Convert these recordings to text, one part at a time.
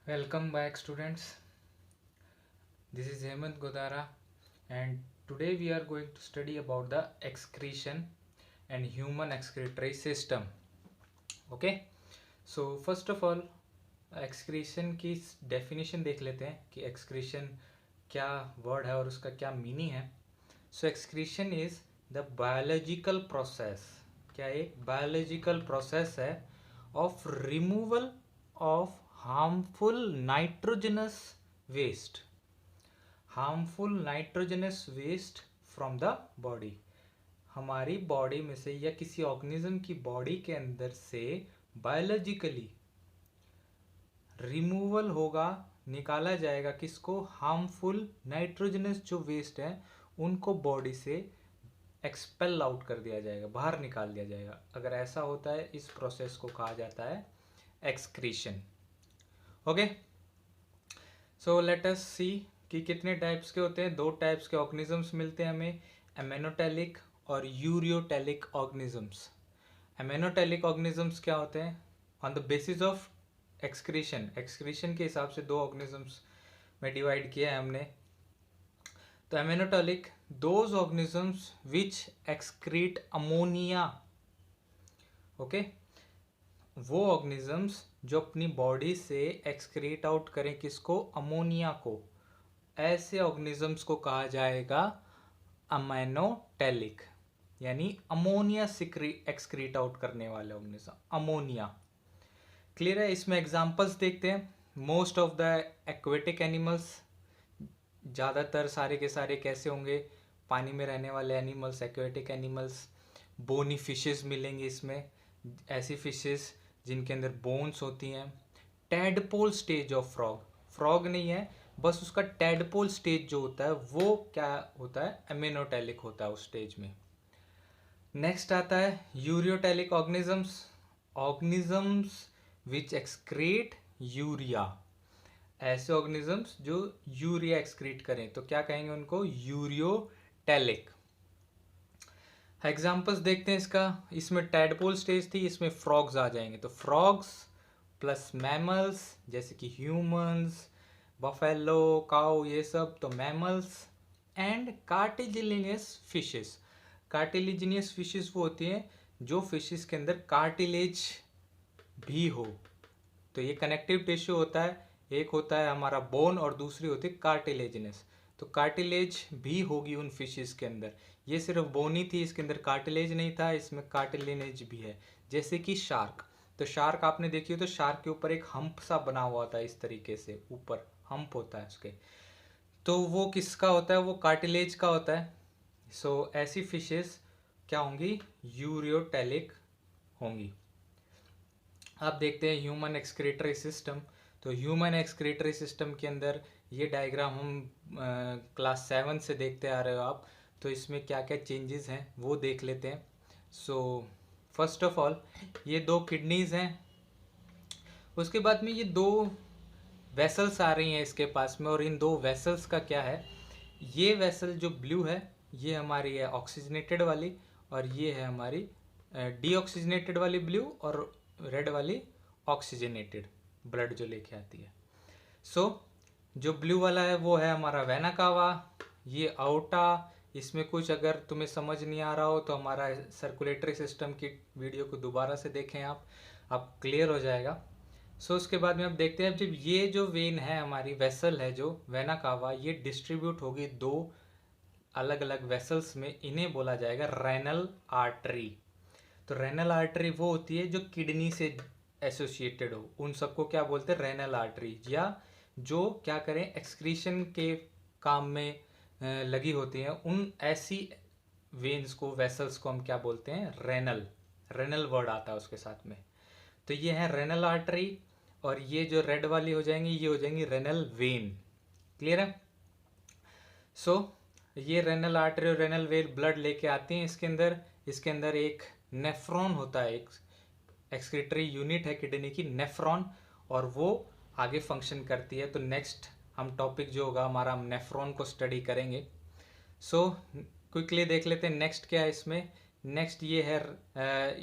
Welcome back, students. This is Hemant Godara, and today we are going to study about the excretion and human excretory system. Okay, so first of all, excretion की definition देख लेते हैं कि excretion क्या word है और उसका क्या meaning है. So excretion is the biological process. क्या एक biological process है of removal of harmful nitrogenous waste. Harmful nitrogenous waste from the body. हमारी बॉडी में से या किसी ऑर्गेनिज्म की बॉडी के अंदर से बायोलॉजिकली रिमूवल होगा, निकाला जाएगा किसको? हार्मफुल नाइट्रोजनस जो वेस्ट है उनको बॉडी से एक्सपेल आउट कर दिया जाएगा, बाहर निकाल दिया जाएगा. अगर ऐसा होता है इस प्रोसेस को कहा जाता है excretion. Okay, so let us see कि कितने टाइप्स के होते हैं. दो टाइप्स के ऑर्गेनिजम्स मिलते हैं हमें, एमेनोटेलिक और यूरियोटेलिक ऑर्गेनिजम्स. एमेनोटेलिक ऑर्गेनिजम्स क्या होते हैं? On the basis of excretion के हिसाब से दो ऑर्गेनिजम्स में डिवाइड किया है हमने. तो ammonotelic, those organisms which excrete ammonia. Okay, वो ऑर्गेनिजम्स जो अपनी बॉडी से एक्सक्रीट आउट करें किसको? अमोनिया को. ऐसे ऑर्गेनिजम्स को कहा जाएगा अमेनोटेलिक, यानी अमोनिया एक्सक्रीट आउट करने वाले ऑर्गेनिज्म, अमोनिया. क्लियर है? इसमें एग्जांपल्स देखते हैं. Most of the aquatic animals, ज़्यादातर सारे के सारे कैसे होंगे? पानी में रहने वाले animals, aquatic animals. Bony fishes मिलेंगे इसमें, ऐसी फिशेस जिनके अंदर बोन्स होती हैं. Tadpole stage of frog, frog नहीं है, बस उसका टैडपोल स्टेज जो होता है वो क्या होता है? एमेनोटेलिक होता है उस स्टेज में. नेक्स्ट आता है ureotelic organisms, organisms which excrete urea. ऐसे ऑर्गेनिजम्स जो यूरिया एक्सक्रीट करें तो क्या कहेंगे उनको? यूरियोटेलिक. एग्जाम्पल्स देखते हैं इसका. इसमें टैडपोल स्टेज थी, इसमें फ्रॉग्स आ जाएंगे. तो फ्रॉग्स प्लस मैमल्स जैसे कि ह्यूमंस, बफेलो, काउ, ये सब तो mammals. And cartilaginous fishes. Cartilaginous fishes वो होती हैं जो फिशेस के अंदर कार्टिलेज भी हो. तो ये कनेक्टिव टिश्यू होता है, एक होता है हमारा बोन और दूसरी होती है कार्टिलेजिनस. तो कार्टिलेज भी होगी उन फिशेस के अंदर. ये सिर्फ बोन ही थी, इसके अंदर कार्टिलेज नहीं था, इसमें कार्टिलेज भी है. जैसे कि शार्क. तो शार्क आपने देखी हो तो शार्क के ऊपर एक हम्प सा बना हुआ था, इस तरीके से ऊपर हम्प होता है उसके. तो वो किसका होता है? वो कार्टिलेज का होता है. सो ऐसी फिशेस क्या होंगी? यूरियोटेलिक होंगी. अब देखते हैं ह्यूमन एक्सक्रीटरी सिस्टम. तो ह्यूमन एक्सक्रीटरी सिस्टम के अंदर ये डायग्राम हम क्लास 7 से देखते आ रहे हो आप. तो इसमें क्या क्या चेंजेस हैं वो देख लेते हैं. सो फर्स्ट ऑफ ऑल ये दो किडनीज हैं. उसके बाद में ये दो वेसल्स आ रही हैं इसके पास में, और इन दो वेसल्स का क्या है? ये वेसल जो ब्लू है ये हमारी है ऑक्सीजनेटेड वाली, और ये है हमारी डीऑक्सीजनेटेड वाली ब्लू, और रेड वाली ऑक्सीजनेटेड ब्लड जो लेके आती है. सो जो ब्लू वाला है वो है हमारा वेना कावा, ये आउटा. इसमें कुछ अगर तुम्हें समझ नहीं आ रहा हो तो हमारा सर्कुलेटरी सिस्टम की वीडियो को दोबारा से देखें आप क्लियर हो जाएगा. सो उसके बाद में अब देखते हैं, जब ये जो वेन है हमारी वेसल है जो वेना कावा, ये डिस्ट्रीब्यूट होगी दो अलग अलग वेसल्स में, इन्हें बोला जाएगा रेनल आर्टरी. तो रेनल आर्टरी वो होती है जो किडनी से एसोसिएटेड हो, उन सबको क्या बोलते हैं? Renal artery. या जो क्या करें? एक्सक्रीशन के काम में लगी होती हैं, उन ऐसी वेन्स को, वेसल्स को हम क्या बोलते हैं? रेनल. रेनल वर्ड आता है उसके साथ में. तो ये है रेनल आर्टरी, और ये जो रेड वाली हो जाएंगी ये हो जाएंगी रेनल वेन. क्लियर है? सो ये रेनल आर्टरी और रेनल वेन ब्लड लेके आती हैं इसके अंदर. इसके अंदर एक नेफ्रॉन होता है, एक एक्सक्रीटरी यूनिट है किडनी की, नेफ्रॉन, और वो आगे फंक्शन करती है. तो नेक्स्ट हम टॉपिक जो होगा हमारा, हम नेफ्रॉन को स्टडी करेंगे. सो क्विकली देख लेते हैं नेक्स्ट क्या है इसमें. नेक्स्ट ये है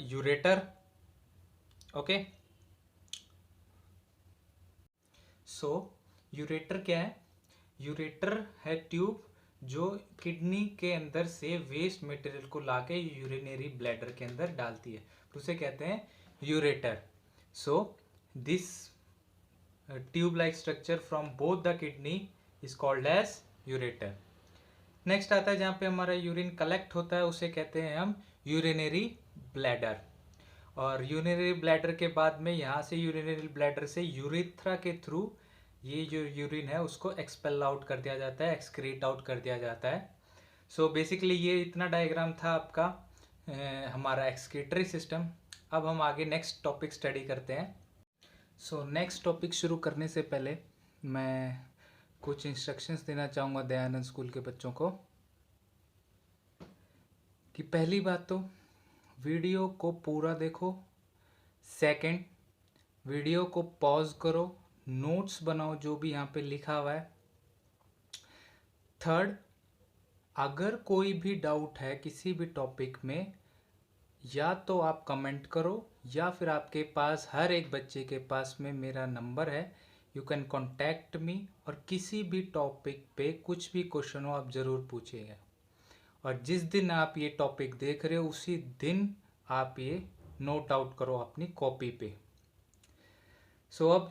यूरेटर. ओके, सो यूरेटर क्या है? यूरेटर है ट्यूब जो किडनी के अंदर से वेस्ट मटेरियल को लाके यूरिनरी ब्लैडर के अंदर डालती है, तो उसे कहते हैं ureter. So this tube like structure from both the kidney is called as ureter. Next आता है जहाँ पे हमारा यूरिन कलेक्ट होता है, उसे कहते हैं हम यूरिनरी ब्लैडर. और यूरिनरी ब्लैडर के बाद में यहाँ से यूरिनरी ब्लैडर से यूरिथ्रा के थ्रू ये जो यूरिन है उसको एक्सपेल आउट कर दिया जाता है, एक्सक्रीट आउट कर दिया जाता है. सो बेसिकली ये इतना डायग्राम था आपका हमारा एक्सक्रीटरी सिस्टम. अब हम आगे नेक्स्ट टॉपिक स्टडी करते हैं. सो नेक्स्ट टॉपिक शुरू करने से पहले मैं कुछ इंस्ट्रक्शंस देना चाहूँगा दयानंद स्कूल के बच्चों को कि पहली बात तो वीडियो को पूरा देखो. सेकंड, वीडियो को पॉज करो, नोट्स बनाओ जो भी यहाँ पे लिखा हुआ है. थर्ड, अगर कोई भी डाउट है किसी भी टॉपिक में, या तो आप कमेंट करो या फिर आपके पास हर एक बच्चे के पास में मेरा नंबर है, यू कैन कॉन्टैक्ट मी. और किसी भी टॉपिक पे कुछ भी क्वेश्चन हो आप ज़रूर पूछिएगा. और जिस दिन आप ये टॉपिक देख रहे हो उसी दिन आप ये नोट आउट करो अपनी कॉपी पे. सो अब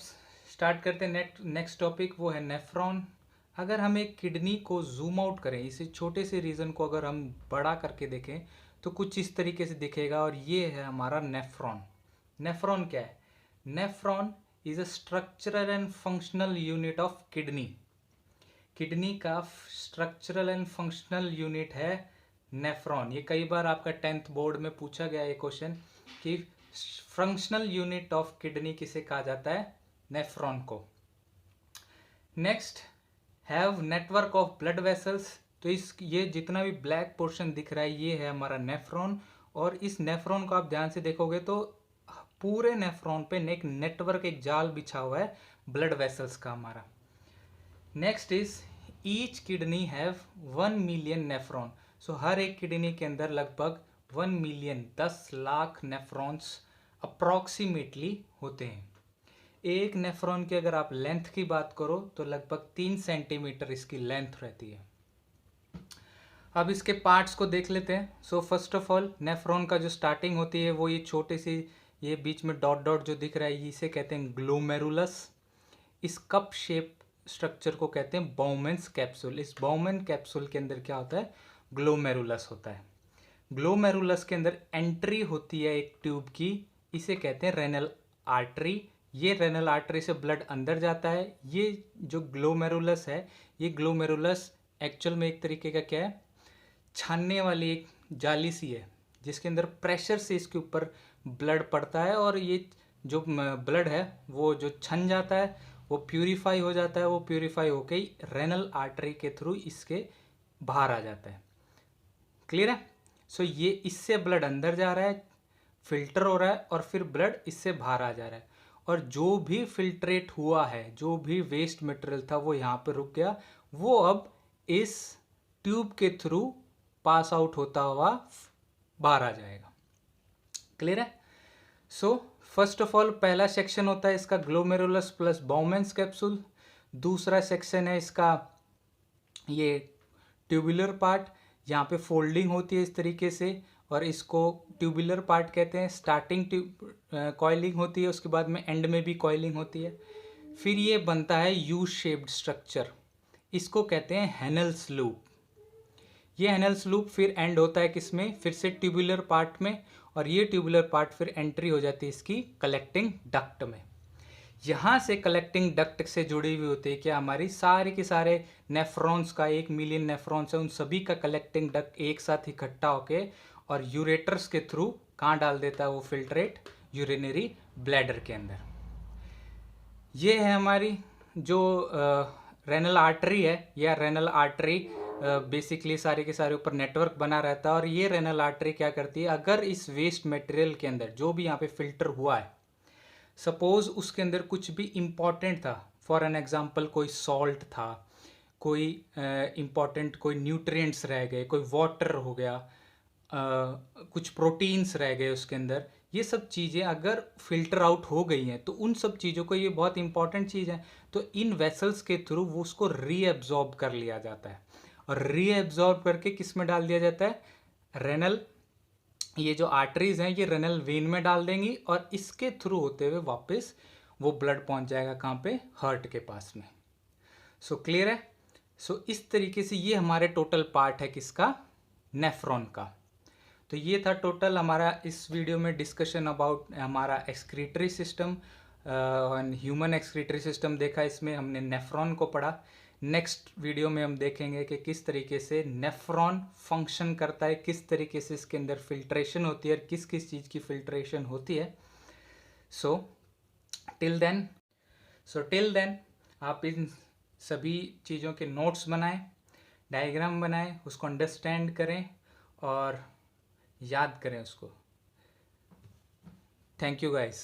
स्टार्ट करते हैं नेक्स्ट टॉपिक, वो है नेफ्रॉन. अगर हम एक किडनी को जूम आउट करें, इसे छोटे से रीजन को अगर हम बड़ा करके देखें तो कुछ इस तरीके से दिखेगा, और ये है हमारा नेफ्रॉन. नेफ्रॉन क्या है? Nephron is a structural and functional unit of kidney. Kidney का स्ट्रक्चरल एंड फंक्शनल यूनिट है नेफ्रॉन. ये कई बार आपका 10th बोर्ड में पूछा गया ये क्वेश्चन कि फंक्शनल यूनिट ऑफ किडनी किसे कहा जाता है? नेफ्रॉन को. Next, have network of blood vessels. तो ये जितना भी ब्लैक पोर्शन दिख रहा है ये है हमारा नेफ्रॉन. और इस नेफ्रॉन को आप ध्यान से देखोगे तो पूरे नेफ्रॉन पे एक नेटवर्क, एक जाल बिछा हुआ है ब्लड वेसल्स का हमारा. Next is each kidney have 1 million nephron. So हर एक किडनी के अंदर लगभग 1 मिलियन 10 लाख नेफ्रॉन्स अप्रॉक्सीमेटली होते हैं. एक नेफ्रॉन की अगर आप लेंथ की बात करो तो लगभग 3 सेंटीमीटर इसकी लेंथ रहती है. अब इसके पार्ट्स को देख लेते हैं. So first of all nephron का जो स्टार्टिंग होती है वो ये छोटे से, ये बीच में डॉट डॉट जो दिख रहा है इसे कहते हैं ग्लोमेरुलस. इस कप शेप स्ट्रक्चर को कहते हैं बाउमेन्स कैप्सूल. इस बाउमेन कैप्सूल के अंदर क्या होता है? ग्लोमेरुलस होता है. ग्लोमेरुलस के अंदर एंट्री होती है एक ट्यूब की, इसे कहते हैं रेनल आर्टरी. ये रेनल आर्टरी से ब्लड अंदर जाता है. ये जो ग्लोमेरुलस है, ये ग्लोमेरुलस एक्चुअल में एक तरीके का क्या है? छानने वाली एक जाली सी है जिसके अंदर प्रेशर से इसके ऊपर ब्लड पड़ता है, और ये जो ब्लड है वो जो छन जाता है वो प्यूरिफाई हो जाता है. वो प्यूरिफाई होके ही रेनल आर्टरी के थ्रू इसके बाहर आ जाता है. क्लियर है? सो ये इससे ब्लड अंदर जा रहा है, फिल्टर हो रहा है, और फिर ब्लड इससे बाहर आ जा रहा है. और जो भी फिल्ट्रेट हुआ है, जो भी वेस्ट मटेरियल था वो यहाँ पे रुक गया, वो अब इस ट्यूब के थ्रू पास आउट होता हुआ बाहर आ जाएगा. क्लियर है? सो फर्स्ट ऑफ ऑल पहला सेक्शन होता है इसका ग्लोमेरुलस प्लस बाउमेन्स कैप्सूल. दूसरा सेक्शन है इसका ये ट्यूबुलर पार्ट. यहाँ पे फोल्डिंग होती है इस तरीके से, और इसको ट्यूबुलर पार्ट कहते हैं. स्टार्टिंग कॉइलिंग होती है, उसके बाद में एंड में भी कॉइलिंग होती है. फिर ये बनता है यू शेप्ड स्ट्रक्चर, इसको कहते हैं हेनल्स लूप. ये हेनल्स लूप फिर एंड होता है किसमें? फिर से ट्यूबुलर पार्ट में, और ये ट्यूबुलर पार्ट फिर एंट्री हो जाती है इसकी कलेक्टिंग डक्ट में. यहाँ से कलेक्टिंग डक्ट से जुड़ी हुई होती है क्या? हमारी सारे के सारे नेफ्रॉन्स का 1 मिलियन नेफ्रॉन्स है, उन सभी का कलेक्टिंग डक्ट एक साथ इकट्ठा होके और यूरेटर्स के थ्रू कहाँ डाल देता है वो फिल्ट्रेट? यूरिनरी ब्लैडर के अंदर. ये है हमारी जो रेनल आर्टरी है, या रेनल आर्टरी बेसिकली सारे के सारे ऊपर नेटवर्क बना रहता है. और ये रेनल आर्टरी क्या करती है? अगर इस वेस्ट मटेरियल के अंदर जो भी यहाँ पे फिल्टर हुआ है, सपोज उसके अंदर कुछ भी इम्पॉर्टेंट था, फॉर एन एग्जांपल कोई सॉल्ट था, कोई इम्पॉर्टेंट कोई न्यूट्रिएंट्स रह गए, कोई वाटर हो गया, कुछ प्रोटीन्स रह गए उसके अंदर, ये सब चीज़ें अगर फिल्टर आउट हो गई हैं तो उन सब चीज़ों को, ये बहुत इंपॉर्टेंट चीज़ है, तो इन वेसल्स के थ्रू वो उसको रीएब्जॉर्ब कर लिया जाता है और रीएब्जॉर्ब करके किस में डाल दिया जाता है, रेनल, ये जो आर्टरीज हैं ये रेनल वेन में डाल देंगी और इसके थ्रू होते हुए वापस वो ब्लड पहुंच जाएगा कहाँ पे, हार्ट के पास में। सो क्लियर है। सो इस तरीके से ये हमारे टोटल पार्ट है किसका, नेफ्रॉन का। तो ये था टोटल हमारा इस वीडियो में डिस्कशन अबाउट हमारा excretory system, human excretory system देखा, इसमें हमने नेफ्रॉन को पढ़ा। नेक्स्ट वीडियो में हम देखेंगे कि किस तरीके से नेफ्रॉन फंक्शन करता है, किस तरीके से इसके अंदर फिल्ट्रेशन होती है, किस किस चीज़ की फिल्ट्रेशन होती है। सो टिल देन आप इन सभी चीज़ों के नोट्स बनाएं, डायग्राम बनाएं, उसको अंडरस्टैंड करें और याद करें उसको। Thank you guys.